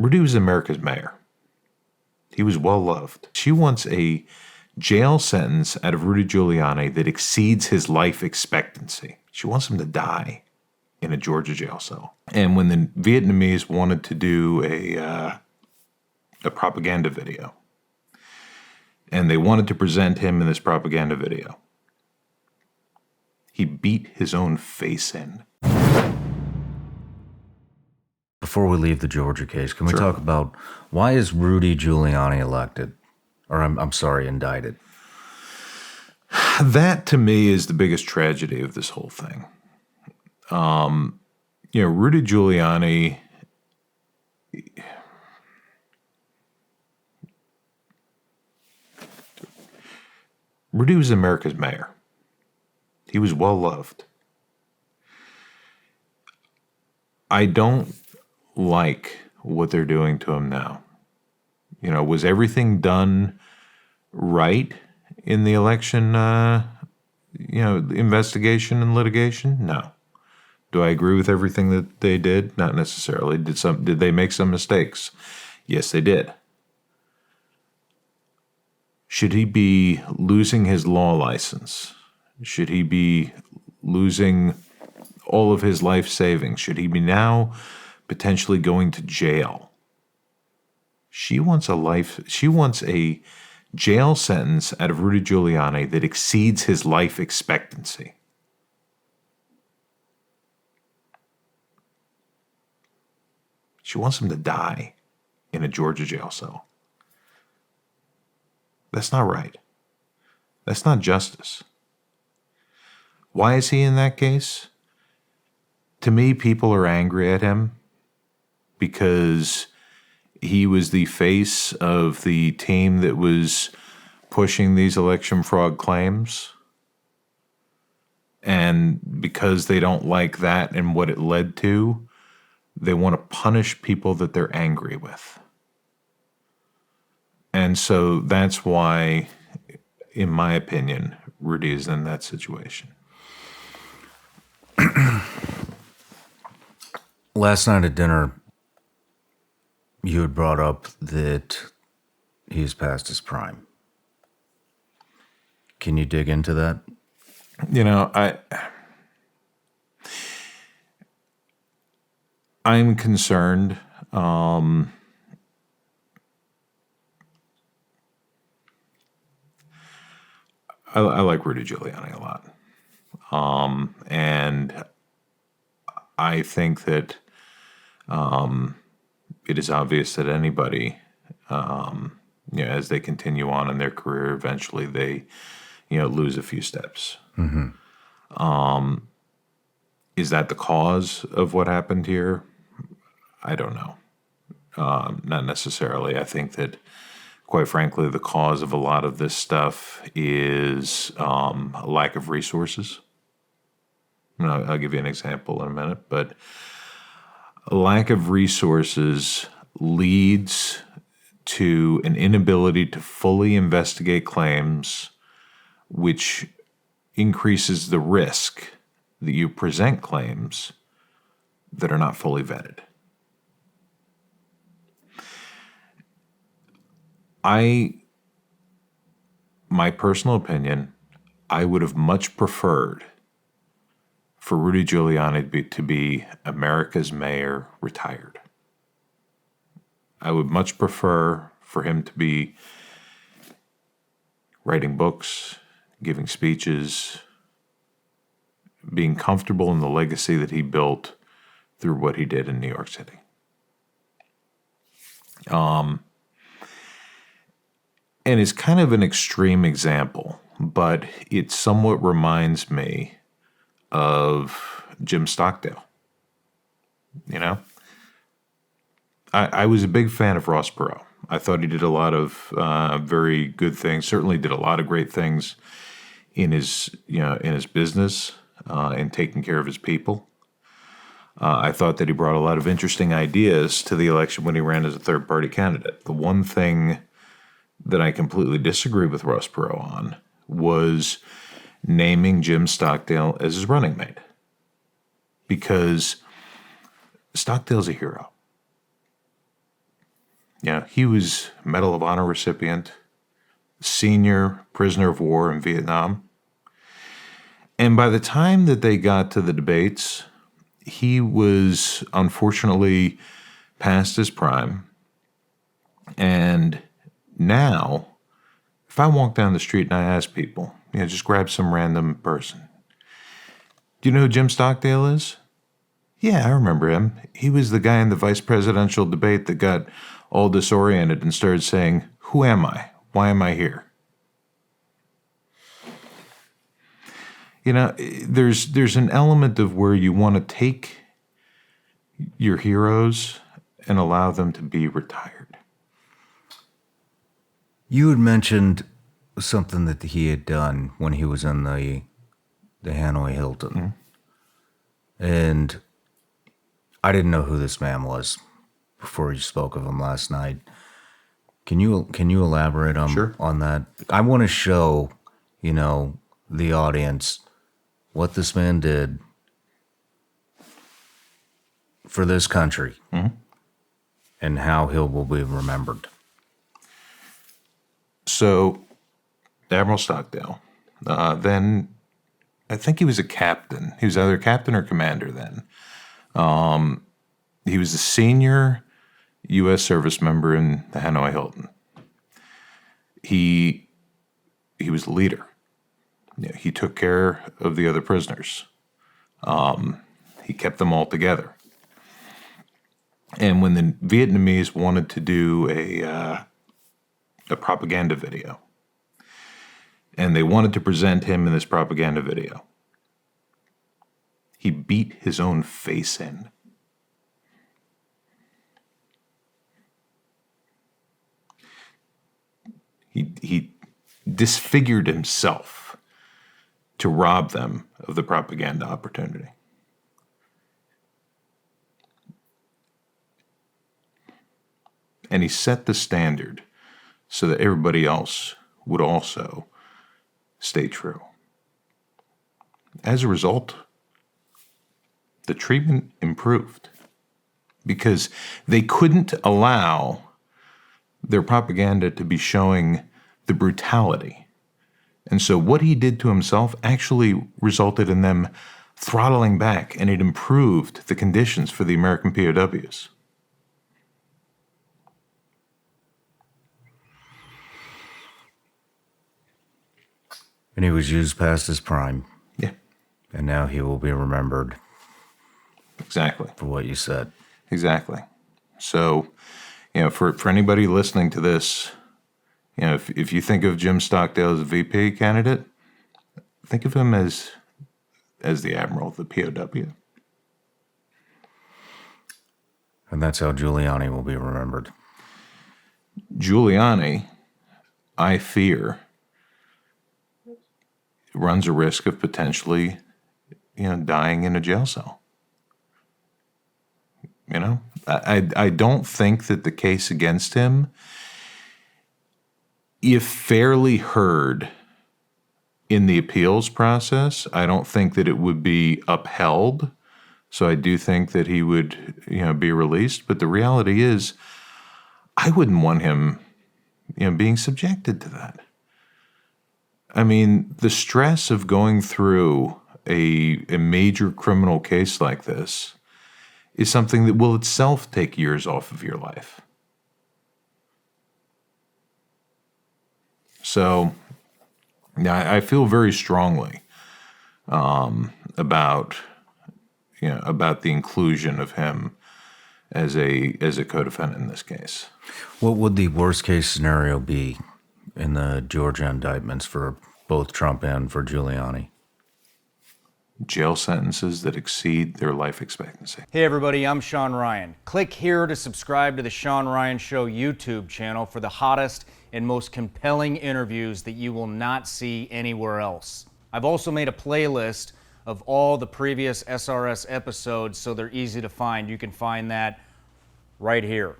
Rudy was America's mayor. He was well loved. She wants a jail sentence out of Rudy Giuliani that exceeds his life expectancy. She wants him to die in a Georgia jail cell. And when the Vietnamese wanted to do a propaganda video, and they wanted to present him in this propaganda video, he beat his own face in. Before we leave the Georgia case, can we talk about why is Rudy Giuliani elected? Or I'm sorry, indicted? That, to me, is the biggest tragedy of this whole thing. Rudy Giuliani, Rudy was America's mayor. He was well loved. I don't like what they're doing to him now. Was everything done right in the election, investigation and litigation? No. Do I agree with everything that they did? Not necessarily. Did they make some mistakes? Yes, they did. Should he be losing his law license? Should he be losing all of his life savings? Should he be now potentially going to jail? She wants a jail sentence out of Rudy Giuliani that exceeds his life expectancy. She wants him to die in a Georgia jail cell. That's not right. That's not justice. Why is he in that case? To me, people are angry at him because he was the face of the team that was pushing these election fraud claims. And because they don't like that and what it led to, they want to punish people that they're angry with. And so that's why, in my opinion, Rudy is in that situation. Last night at dinner, you had brought up that he's past his prime. Can you dig into that? I'm concerned. I like Rudy Giuliani a lot. And I think that it is obvious that anybody, as they continue on in their career, eventually they, lose a few steps. Mm-hmm. Is that the cause of what happened here? I don't know. Not necessarily. I think that, quite frankly, the cause of a lot of this stuff is a lack of resources. I'll give you an example in a minute, but a lack of resources leads to an inability to fully investigate claims, which increases the risk that you present claims that are not fully vetted. My personal opinion, I would have much preferred for Rudy Giuliani to be America's mayor retired. I would much prefer for him to be writing books, giving speeches, being comfortable in the legacy that he built through what he did in New York City. And it's kind of an extreme example, but it somewhat reminds me of Jim Stockdale. I was a big fan of Ross Perot. I thought he did a lot of very good things. Certainly did a lot of great things in his business and taking care of his people. I thought that he brought a lot of interesting ideas to the election when he ran as a third-party candidate. The one thing that I completely disagree with Ross Perot on was naming Jim Stockdale as his running mate. Because Stockdale's a hero. He was Medal of Honor recipient, senior prisoner of war in Vietnam. And by the time that they got to the debates, he was unfortunately past his prime. And now, if I walk down the street and I ask people, just grab some random person, do you know who Jim Stockdale is? Yeah, I remember him. He was the guy in the vice presidential debate that got all disoriented and started saying, "Who am I? Why am I here?" There's an element of where you want to take your heroes and allow them to be retired. You had mentioned something that he had done when he was in the Hanoi Hilton. Mm-hmm. And I didn't know who this man was before you spoke of him last night. Can you elaborate on that? I want to show, the audience what this man did for this country, mm-hmm. and how he will be remembered. So, Admiral Stockdale, then I think he was a captain. He was either captain or commander then. He was a senior U.S. service member in the Hanoi Hilton. He was the leader. He took care of the other prisoners. He kept them all together. And when the Vietnamese wanted to do a propaganda video, and they wanted to present him in this propaganda video, he beat his own face in. He disfigured himself to rob them of the propaganda opportunity. And he set the standard so that everybody else would also stay true. As a result, the treatment improved because they couldn't allow their propaganda to be showing the brutality. And so what he did to himself actually resulted in them throttling back, and it improved the conditions for the American POWs. And he was used past his prime. Yeah. And now he will be remembered. Exactly. For what you said. Exactly. So, for anybody listening to this, if you think of Jim Stockdale as a VP candidate, think of him as the admiral of the POW. And that's how Giuliani will be remembered. Giuliani, I fear, runs a risk of potentially, dying in a jail cell. I don't think that the case against him, if fairly heard in the appeals process, I don't think that it would be upheld. So I do think that he would, be released. But the reality is, I wouldn't want him, being subjected to that. I mean, the stress of going through a major criminal case like this is something that will itself take years off of your life. So, I feel very strongly about the inclusion of him as a co-defendant in this case. What would the worst case scenario be in the Georgia indictments for both Trump and for Giuliani? Jail sentences that exceed their life expectancy. Hey everybody, I'm Shawn Ryan. Click here to subscribe to the Shawn Ryan Show YouTube channel for the hottest and most compelling interviews that you will not see anywhere else. I've also made a playlist of all the previous SRS episodes so they're easy to find. You can find that right here.